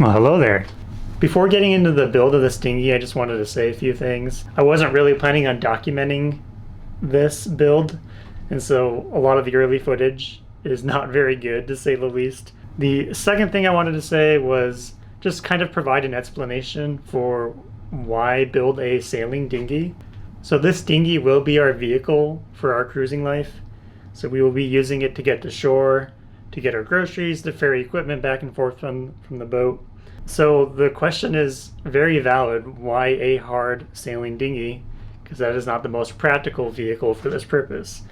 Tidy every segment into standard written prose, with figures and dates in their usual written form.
Well, hello there. Before getting into the build of this dinghy, I just wanted to say a few things. I wasn't really planning on documenting this build, and so a lot of the early footage is not very good, to say the least. The second thing I wanted to say was just kind of provide an explanation for why build a sailing dinghy. So this dinghy will be our vehicle for our cruising life. So we will be using it to get to shore, to get our groceries, to ferry equipment back and forth from the boat. So the question is very valid, why a hard sailing dinghy? Because that is not the most practical vehicle for this purpose.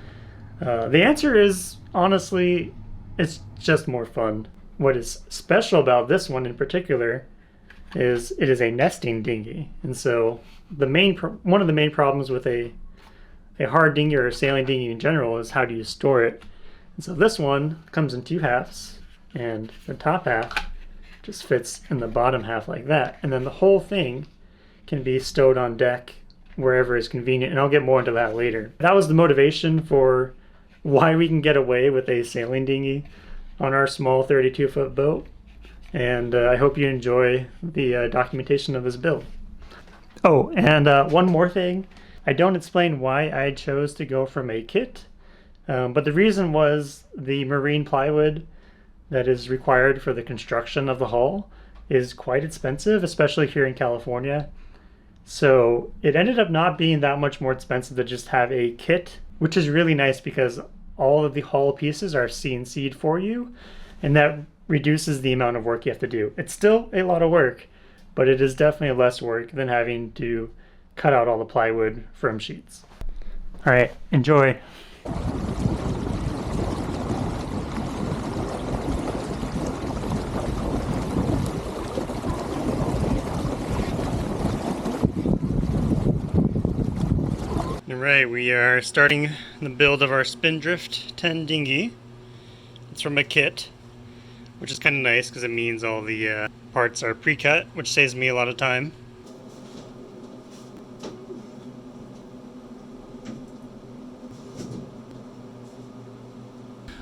The answer is, honestly, it's just more fun. What is special about this one in particular is it is a nesting dinghy. And so one of the main problems with a hard dinghy or a sailing dinghy in general is how do you store it. And so this one comes in two halves, and the top half just fits in the bottom half like that. And then the whole thing can be stowed on deck wherever is convenient, and I'll get more into that later. That was the motivation for why we can get away with a sailing dinghy on our small 32-foot boat. And I hope you enjoy the documentation of this build. Oh, and one more thing. I don't explain why I chose to go from a kit, but the reason was the marine plywood that is required for the construction of the hull is quite expensive, especially here in California. So it ended up not being that much more expensive to just have a kit, which is really nice because all of the hull pieces are CNC'd for you, and that reduces the amount of work you have to do. It's still a lot of work, but it is definitely less work than having to cut out all the plywood from sheets. All right, enjoy. Alright, we are starting the build of our Spindrift 10 dinghy. It's from a kit, which is kind of nice because it means all the parts are pre-cut, which saves me a lot of time.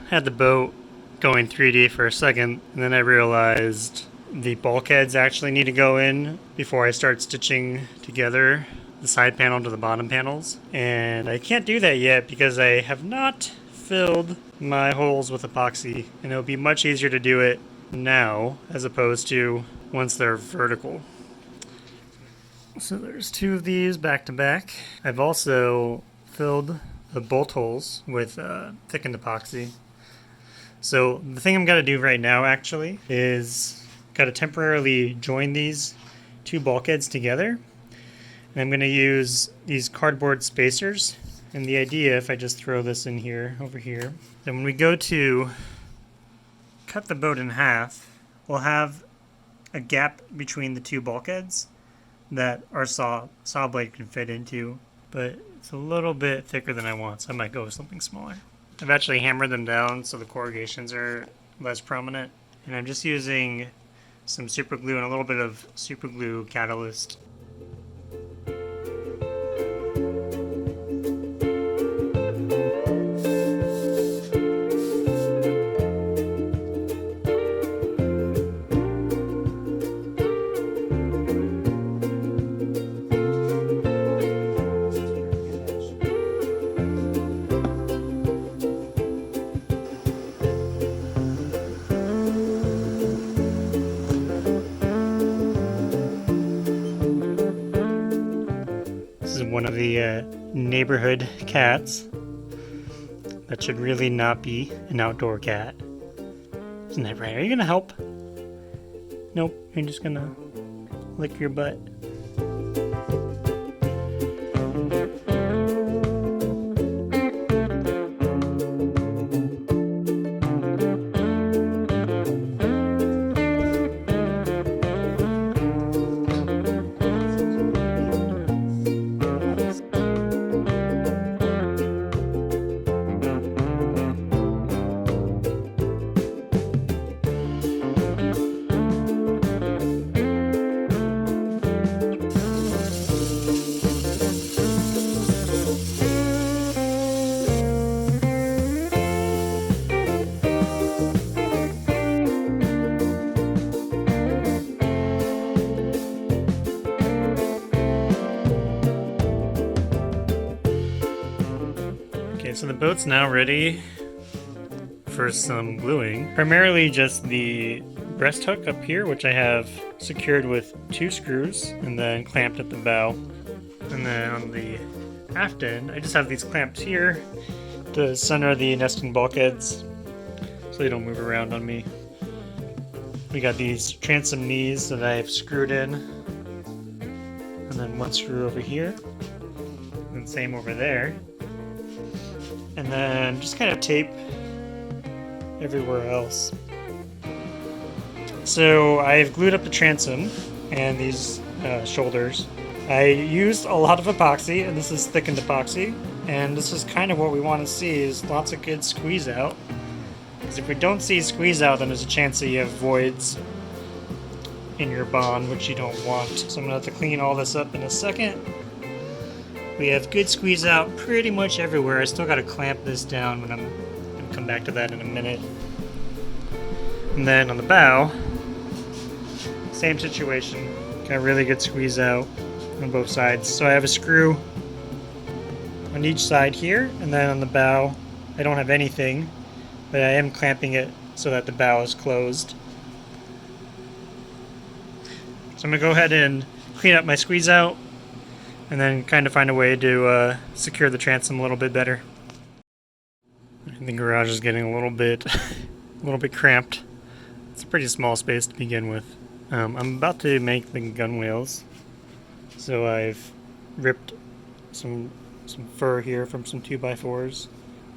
Had the boat going 3D for a second, and then I realized the bulkheads actually need to go in before I start stitching together the side panel to the bottom panels. And I can't do that yet because I have not filled my holes with epoxy, and it'll be much easier to do it now as opposed to once they're vertical. So there's two of these back to back. I've also filled the bolt holes with thickened epoxy. So the thing I'm going to do right now actually is got to temporarily join these two bulkheads together. And I'm going to use these cardboard spacers. And the idea, if I just throw this in here, over here, then when we go to cut the boat in half, we'll have a gap between the two bulkheads that our saw blade can fit into, but it's a little bit thicker than I want, so I might go with something smaller. I've actually hammered them down so the corrugations are less prominent, and I'm just using some super glue and a little bit of super glue catalyst. One of the neighborhood cats that should really not be an outdoor cat. Isn't that right? Are you gonna help? Nope, you're just gonna lick your butt. boat's now ready for some gluing. Primarily just the breast hook up here, which I have secured with 2 screws and then clamped at the bow. And then on the aft end, I just have these clamps here to center the nesting bulkheads so they don't move around on me. We got these transom knees that I've screwed in, and then 1 screw over here, and same over there. And then just kind of tape everywhere else. So I've glued up the transom and these shoulders. I used a lot of epoxy, and this is thickened epoxy, and this is kind of what we want to see, is lots of good squeeze out. Because if we don't see squeeze out, then there's a chance that you have voids in your bond, which you don't want. So I'm going to have to clean all this up in a second. We have good squeeze out pretty much everywhere. I still got to clamp this down, when I'm going to come back to that in a minute. And then on the bow, same situation. Got really good squeeze out on both sides. So I have a screw on each side here, and then on the bow I don't have anything, but I am clamping it so that the bow is closed. So I'm going to go ahead and clean up my squeeze out and then kind of find a way to secure the transom a little bit better. The garage is getting a little bit cramped. It's a pretty small space to begin with. I'm about to make the gunwales, so I've ripped some fur here from some 2x4s.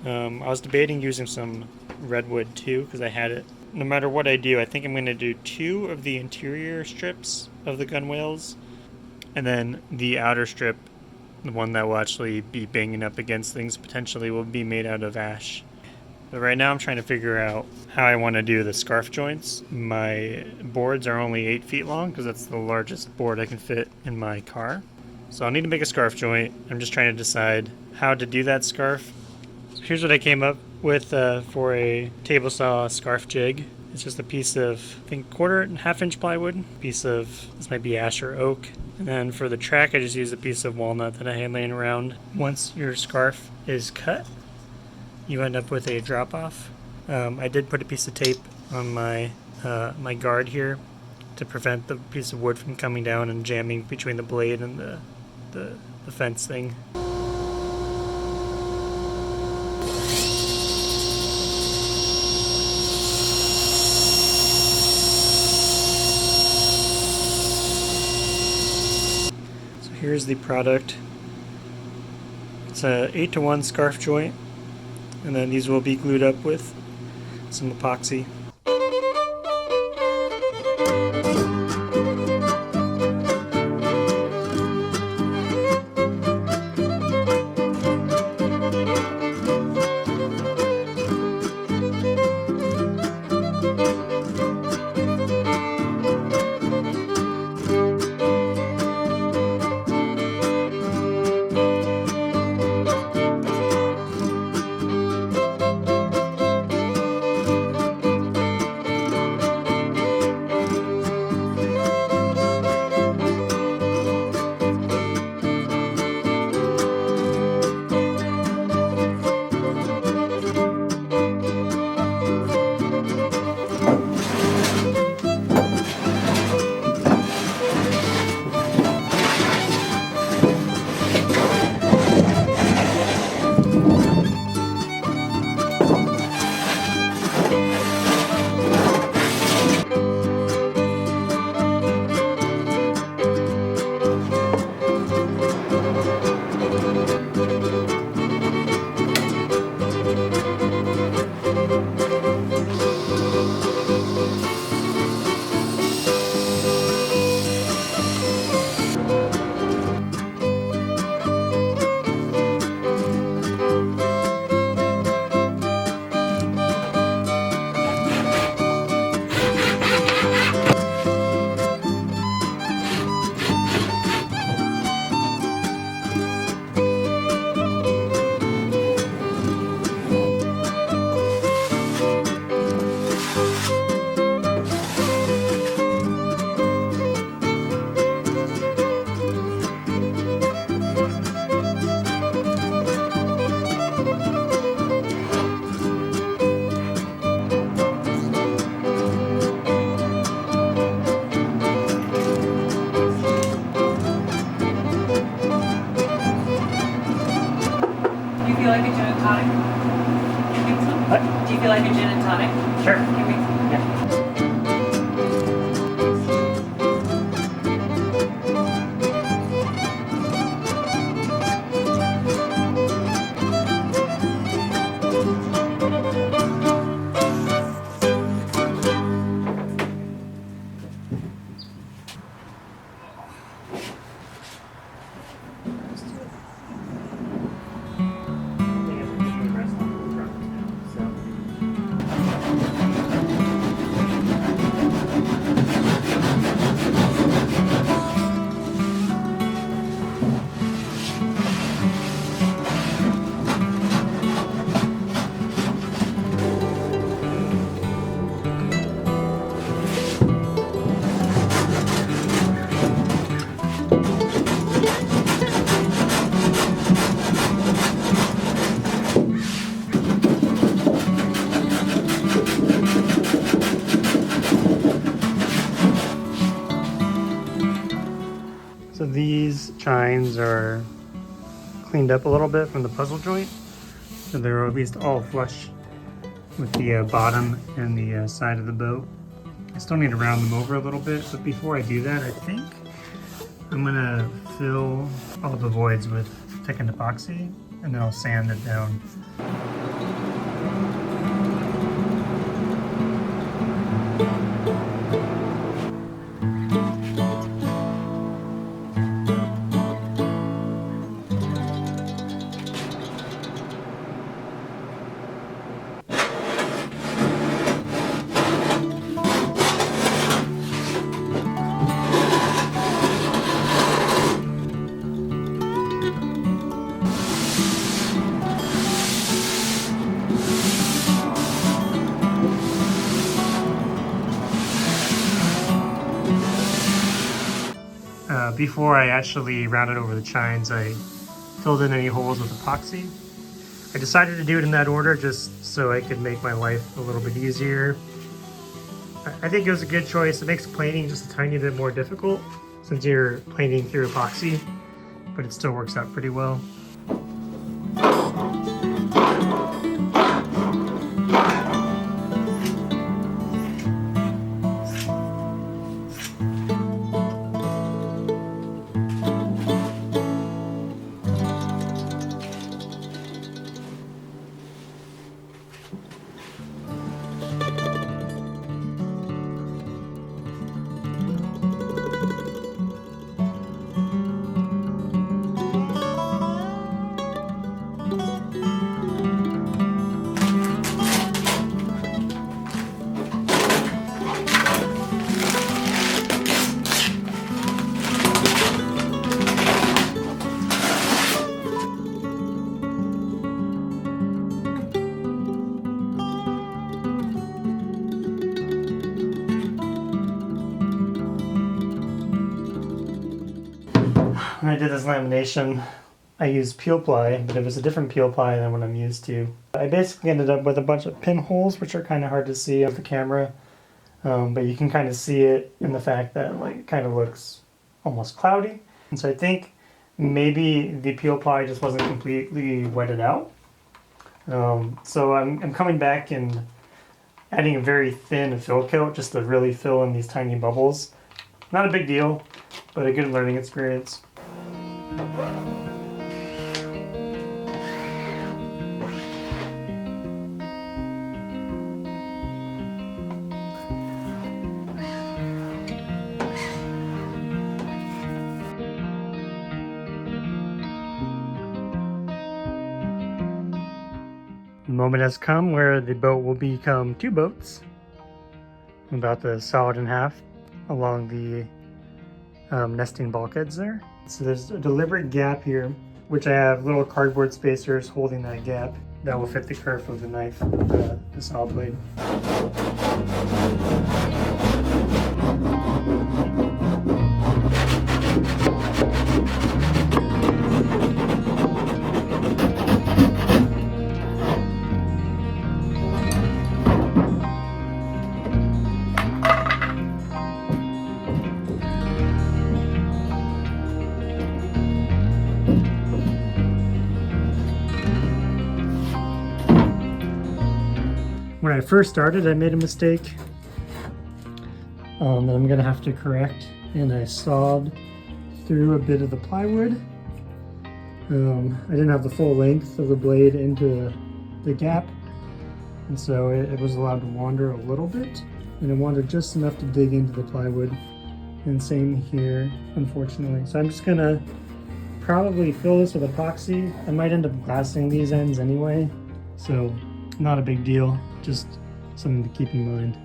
I was debating using some redwood too, because I had it. No matter what I do, I think I'm going to do 2 of the interior strips of the gunwales, and then the outer strip, the one that will actually be banging up against things, potentially will be made out of ash. But right now I'm trying to figure out how I want to do the scarf joints. My boards are only 8 feet long, because that's the largest board I can fit in my car. So I'll need to make a scarf joint. I'm just trying to decide how to do that scarf. So here's what I came up with for a table saw scarf jig. It's just a piece of, I think, 1/4 and 1/2 inch plywood. Piece of, this might be ash or oak. And then for the track, I just used a piece of walnut that I had laying around. Once your scarf is cut, you end up with a drop off. I did put a piece of tape on my my guard here to prevent the piece of wood from coming down and jamming between the blade and the fence thing. So here's the product. It's a 8-to-1 scarf joint, and then these will be glued up with some epoxy. like a gin and tonic? Sure. Can we? Yeah. So these chines are cleaned up a little bit from the puzzle joint, so they're at least all flush with the bottom and the side of the boat. I still need to round them over a little bit, but before I do that, I think I'm gonna fill all the voids with thickened epoxy, and then I'll sand it down. Before I actually rounded over the chines, I filled in any holes with epoxy. I decided to do it in that order just so I could make my life a little bit easier. I think it was a good choice. It makes planing just a tiny bit more difficult since you're planing through epoxy, but it still works out pretty well. When I did this lamination, I used peel ply, but it was a different peel ply than what I'm used to. I basically ended up with a bunch of pinholes, which are kind of hard to see on the camera, but you can kind of see it in the fact that like it kind of looks almost cloudy. And so I think maybe the peel ply just wasn't completely wetted out. So I'm coming back and adding a very thin fill coat just to really fill in these tiny bubbles. Not a big deal, but a good learning experience. The moment has come where the boat will become two boats. I'm about to saw it in half along the nesting bulkheads there. So there's a deliberate gap here, which I have little cardboard spacers holding that gap that will fit the kerf of the knife, the saw blade. When when I first started, I made a mistake that I'm gonna have to correct, and I sawed through a bit of the plywood. I didn't have the full length of the blade into the gap, and so it was allowed to wander a little bit, and it wandered just enough to dig into the plywood. And same here, unfortunately. So I'm just gonna probably fill this with epoxy. I might end up glassing these ends anyway, so not a big deal, just something to keep in mind.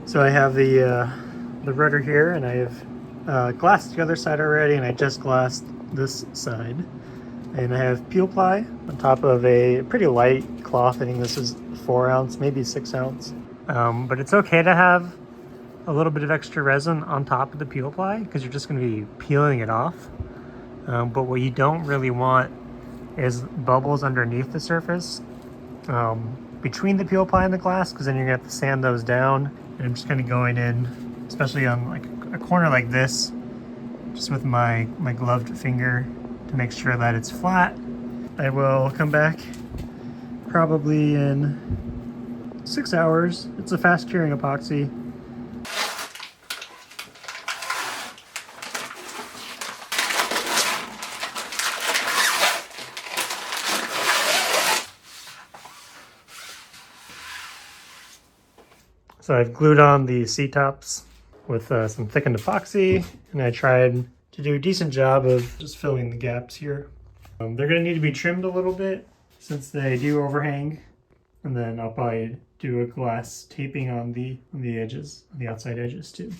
So I have the rudder here, and I have glassed the other side already, and I just glassed this side. And I have peel ply on top of a pretty light cloth. I think this is 4 ounce, maybe 6 ounce. But it's okay to have a little bit of extra resin on top of the peel ply because you're just going to be peeling it off. But what you don't really want is bubbles underneath the surface between the peel ply and the glass, because then you're going to have to sand those down. And I'm just kind of going in, especially on like a corner like this, just with my gloved finger to make sure that it's flat. I will come back probably in 6 hours. It's a fast curing epoxy. So I've glued on the C-tops with some thickened epoxy, and I tried to do a decent job of just filling the gaps here. They're going to need to be trimmed a little bit since they do overhang, and then I'll probably do a glass taping on the edges, on the outside edges too.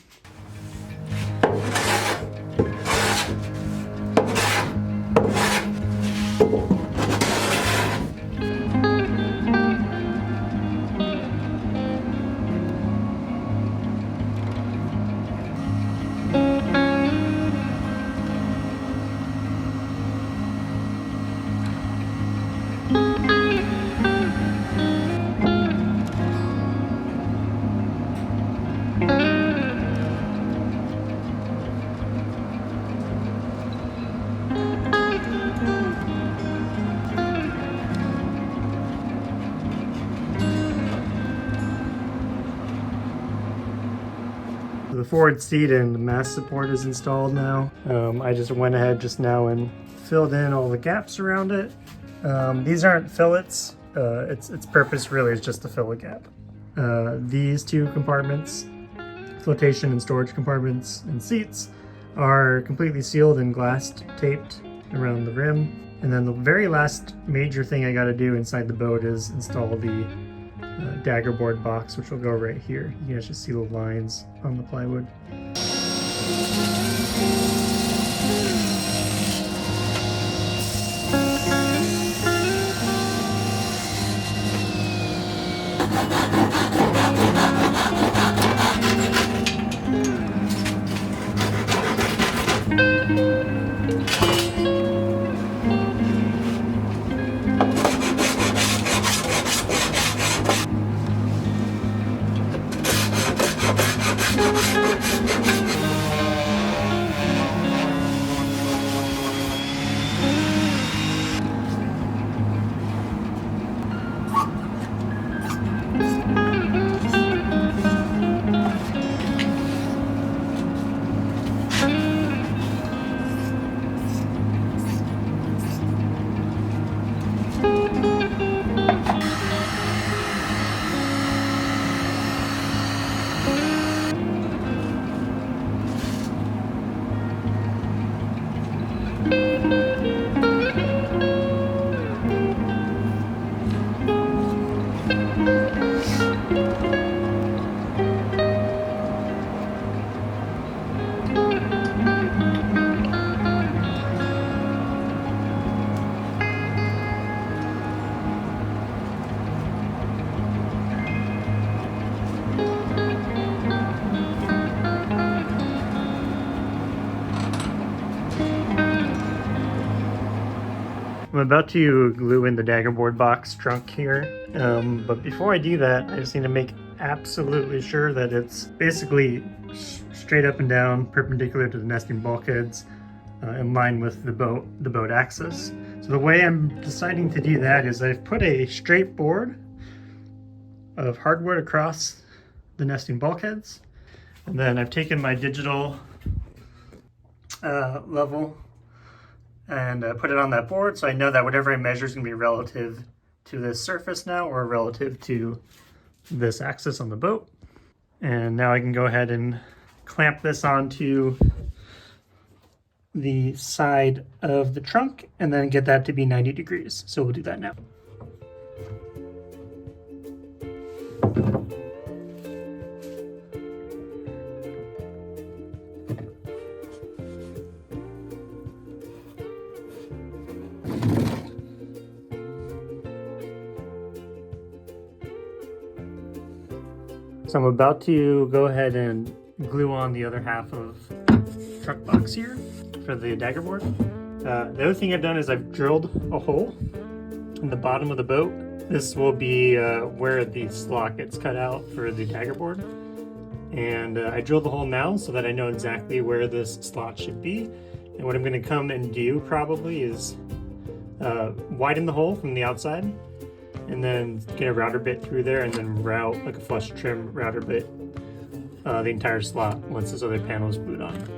The forward seat and the mast support is installed now. I just went ahead just now and filled in all the gaps around it. These aren't fillets. Its purpose really is just to fill a gap. These two compartments, flotation and storage compartments and seats, are completely sealed and glass taped around the rim. And then the very last major thing I got to do inside the boat is install the Daggerboard box, which will go right here. You guys just see the lines on the plywood. I'm about to glue in the Daggerboard box trunk here, but before I do that, I just need to make absolutely sure that it's basically straight up and down, perpendicular to the nesting bulkheads, in line with the boat axis. So the way I'm deciding to do that is I've put a straight board of hardwood across the nesting bulkheads, and then I've taken my digital level and put it on that board, so I know that whatever I measure is going to be relative to this surface now, or relative to this axis on the boat. And now I can go ahead and clamp this onto the side of the trunk and then get that to be 90 degrees. So we'll do that now. So I'm about to go ahead and glue on the other half of the truck box here for the Daggerboard. The other thing I've done is I've drilled a hole in the bottom of the boat. This will be where the slot gets cut out for the Daggerboard. And I drilled the hole now so that I know exactly where this slot should be. And what I'm going to come and do probably is widen the hole from the outside, and then get a router bit through there, and then route like a flush trim router bit the entire slot once this other panel is glued on.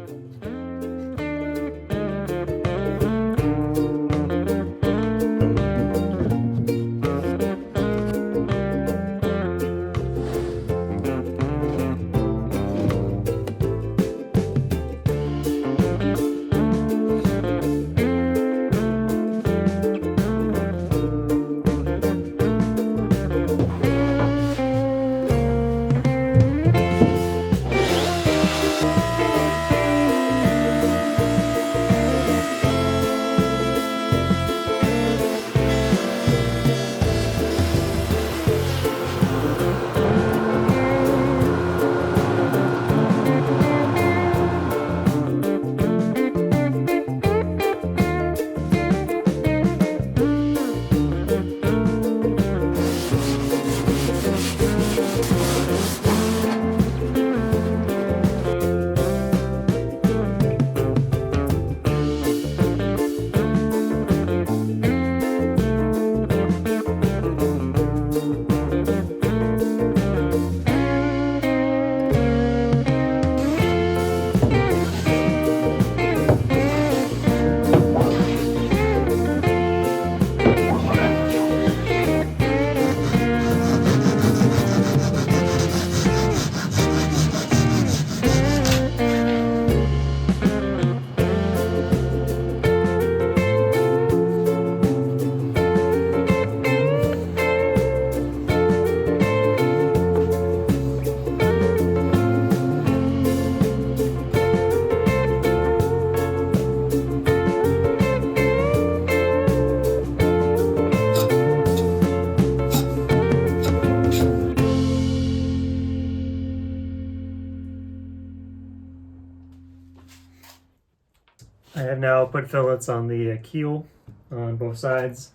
I have now put fillets on the keel on both sides.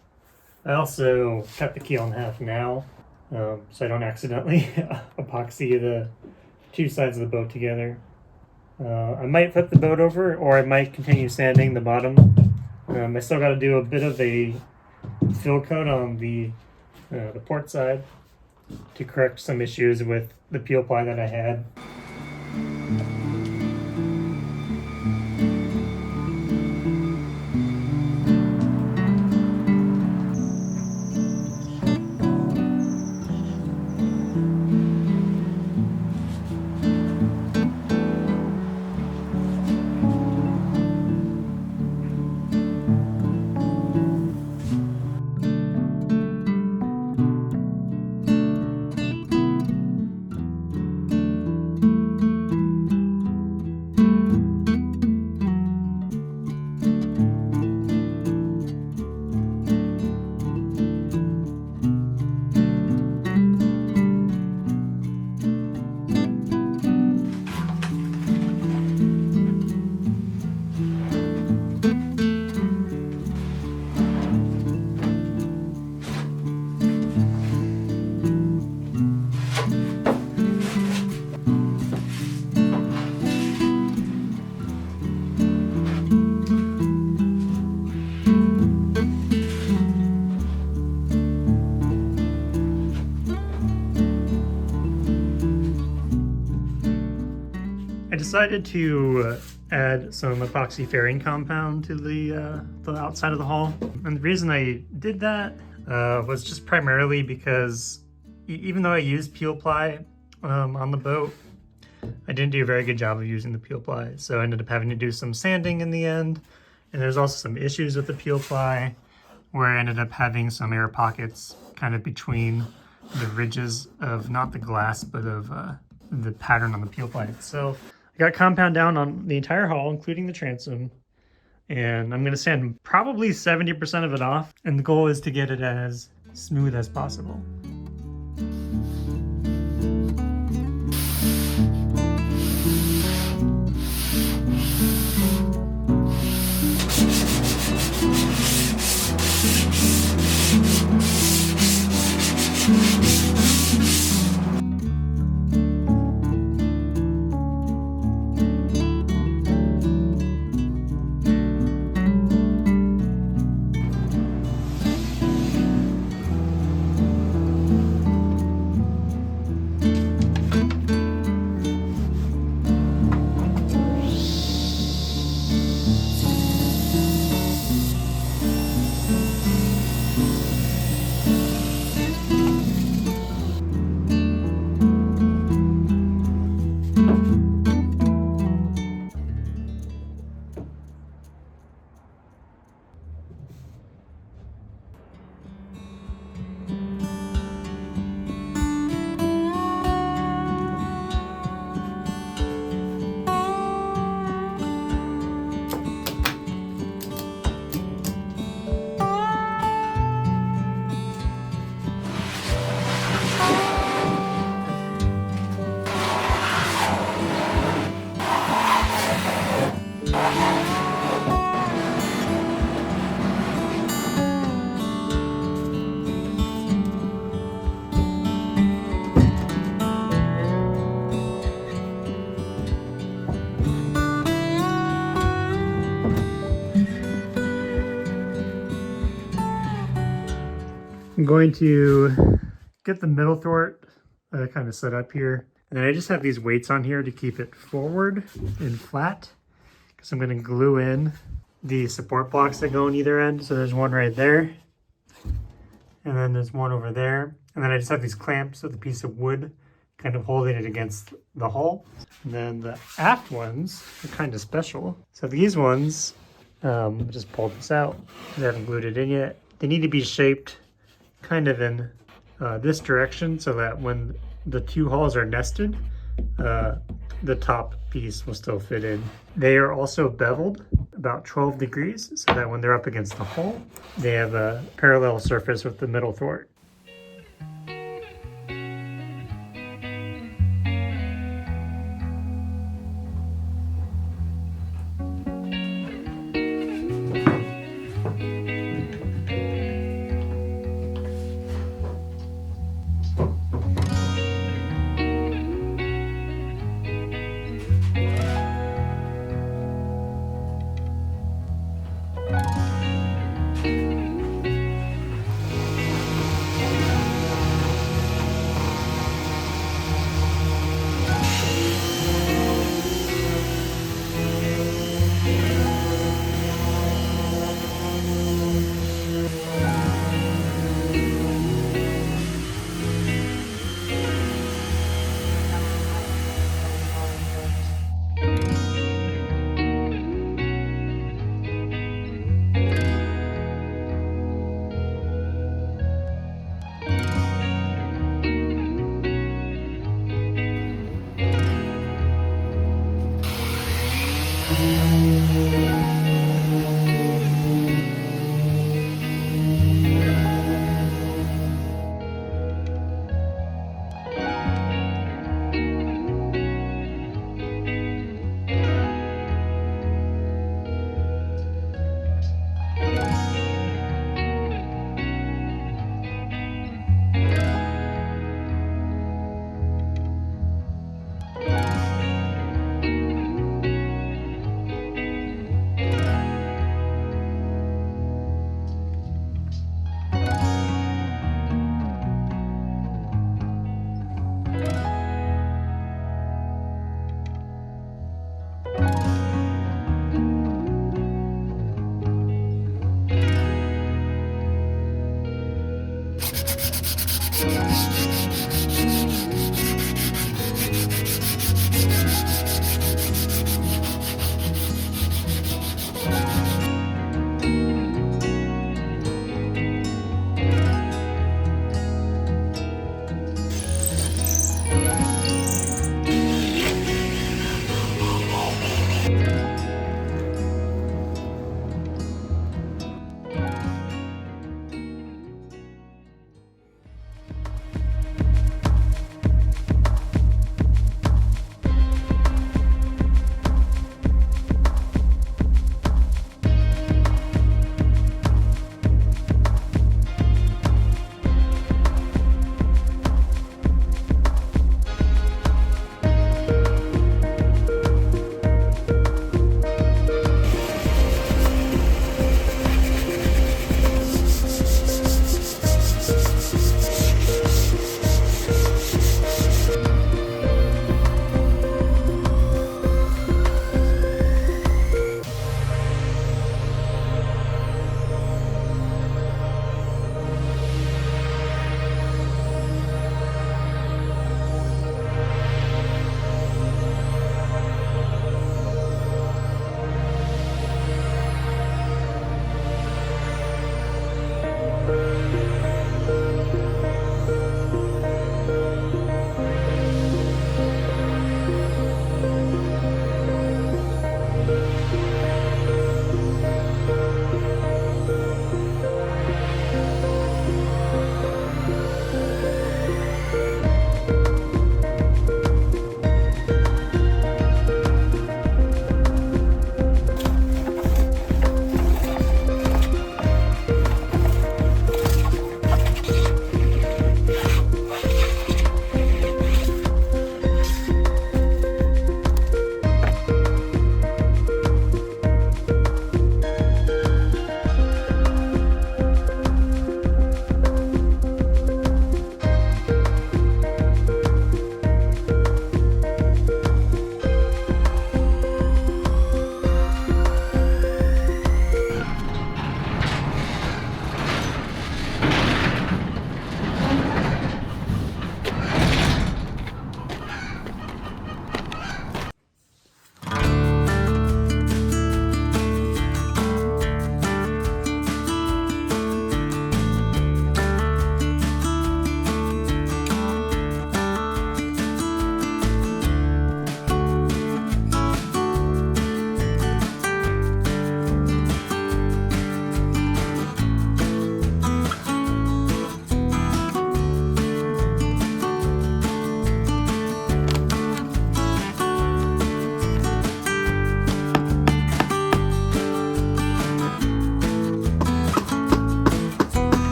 I also cut the keel in half now, so I don't accidentally epoxy the two sides of the boat together. I might flip the boat over, or I might continue sanding the bottom. I still got to do a bit of a fill coat on the port side to correct some issues with the peel ply that I had. I decided to add some epoxy fairing compound to the outside of the hull. And the reason I did that was just primarily because even though I used peel ply on the boat, I didn't do a very good job of using the peel ply. So I ended up having to do some sanding in the end. And there's also some issues with the peel ply where I ended up having some air pockets kind of between the ridges of not the glass, but of the pattern on the peel ply. So I got compound down on the entire hull, including the transom. And I'm gonna sand probably 70% of it off. And the goal is to get it as smooth as possible. I'm going to get the middle thwart kind of set up here. And then I just have these weights on here to keep it forward and flat, because I'm going to glue in the support blocks that go on either end. So there's one right there, and then there's one over there. And then I just have these clamps with a piece of wood kind of holding it against the hull. And then the aft ones are kind of special. So these ones, just pulled this out. I haven't glued it in yet. They need to be shaped kind of in this direction so that when the two hulls are nested, the top piece will still fit in. They are also beveled about 12 degrees so that when they're up against the hull, they have a parallel surface with the middle thwart.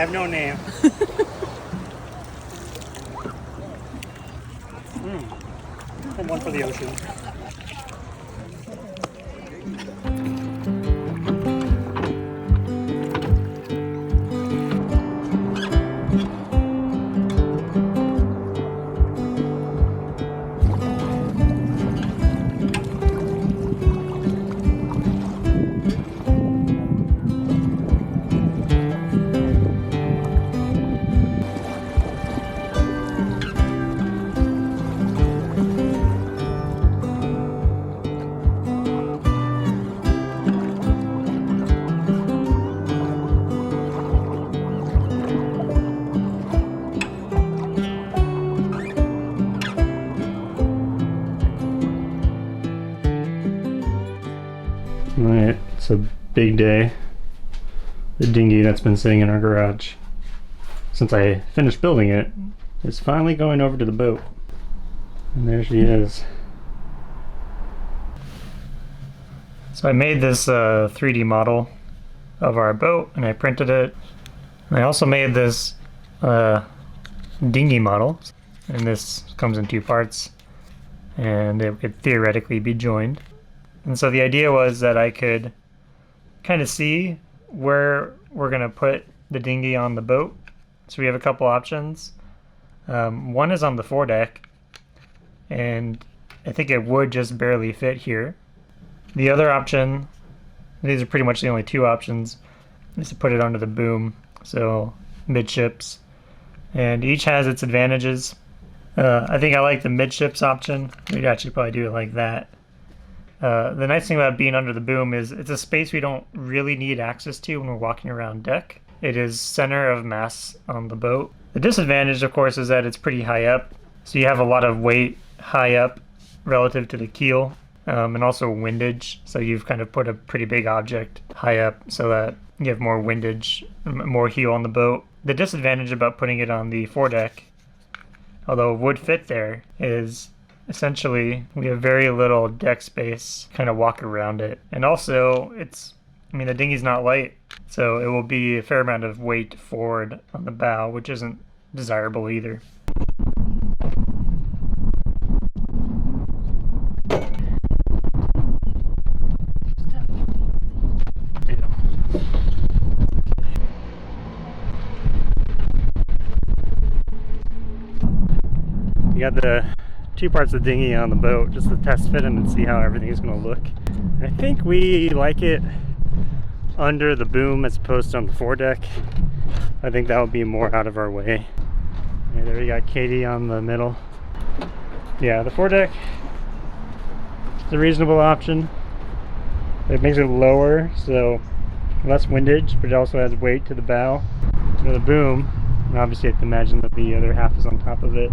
have no name. And one for the ocean. Alright, it's a big day. The dinghy that's been sitting in our garage since I finished building it is finally going over to the boat. And there she is. So I made this 3D model of our boat and I printed it. And I also made this dinghy model, and this comes in two parts and it could theoretically be joined. And so the idea was that I could kind of see where we're going to put the dinghy on the boat. So we have a couple options. One is on the foredeck, and I think it would just barely fit here. The other option, these are pretty much the only two options, is to put it under the boom, so midships. And each has its advantages. I think I like the midships option. We'd actually probably do it like that. The nice thing about being under the boom is it's a space we don't really need access to when we're walking around deck. It is center of mass on the boat. The disadvantage, of course, is that it's pretty high up, so you have a lot of weight high up relative to the keel, and also windage, so you've kind of put a pretty big object high up so that you have more windage, more heel on the boat. The disadvantage about putting it on the foredeck, although it would fit there, is essentially we have very little deck space kind of walk around it. And also the dinghy's not light, so it will be a fair amount of weight forward on the bow, which isn't desirable either. You got the two parts of the dinghy on the boat just to test fit them and see how everything is going to look. I think we like it under the boom as opposed to on the foredeck. I think that would be more out of our way. Okay, there we got Katie on the middle. Yeah, the foredeck is a reasonable option. It makes it lower, so less windage, but it also has weight to the bow. So the boom, and obviously you have to imagine that the other half is on top of it.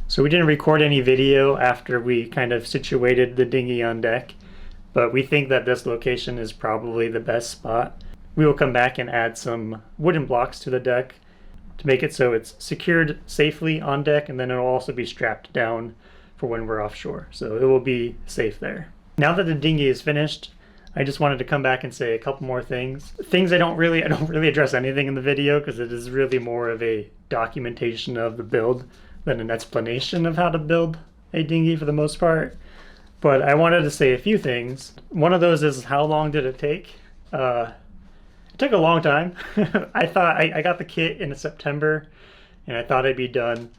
So we didn't record any video after we kind of situated the dinghy on deck, but we think that this location is probably the best spot. We will come back and add some wooden blocks to the deck to make it so it's secured safely on deck, and then it'll also be strapped down for when we're offshore, so it will be safe there. Now that the dinghy is finished, I just wanted to come back and say a couple more things. I don't really address anything in the video because it is really more of a documentation of the build than an explanation of how to build a dinghy for the most part. But I wanted to say a few things. One of those is, how long did it take? It took a long time. I thought I got the kit in September, and I thought I'd be done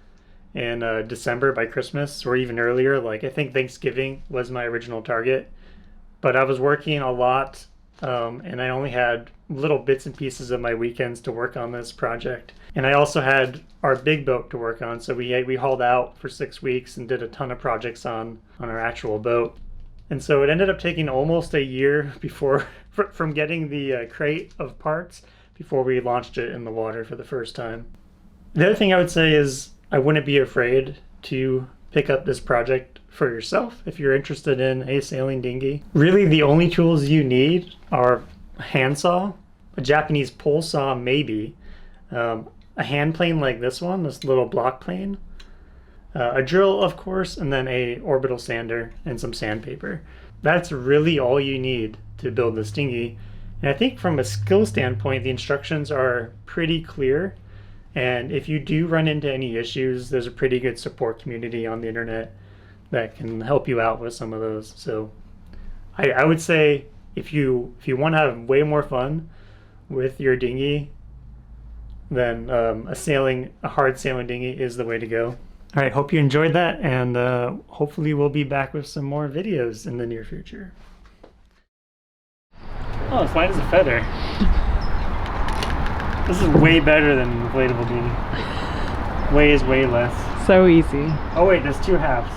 in December by Christmas, or even earlier. Like, I think Thanksgiving was my original target. But I was working a lot, and I only had little bits and pieces of my weekends to work on this project. And I also had our big boat to work on, so we hauled out for 6 weeks and did a ton of projects on our actual boat. And so it ended up taking almost a year before from getting the crate of parts before we launched it in the water for the first time. The other thing I would say is I wouldn't be afraid to pick up this project for yourself if you're interested in a sailing dinghy. Really, the only tools you need are a handsaw, a Japanese pole saw maybe, a hand plane like this one, this little block plane, a drill, of course, and then a orbital sander and some sandpaper. That's really all you need to build this dinghy. And I think from a skill standpoint, the instructions are pretty clear. And if you do run into any issues, there's a pretty good support community on the internet that can help you out with some of those. So I would say if you want to have way more fun with your dinghy, then a hard sailing dinghy is the way to go. All right, hope you enjoyed that, and hopefully we'll be back with some more videos in the near future. Oh, it's light as a feather. This is way better than inflatable dinghy. Weighs way less. So easy. Oh wait, there's two halves.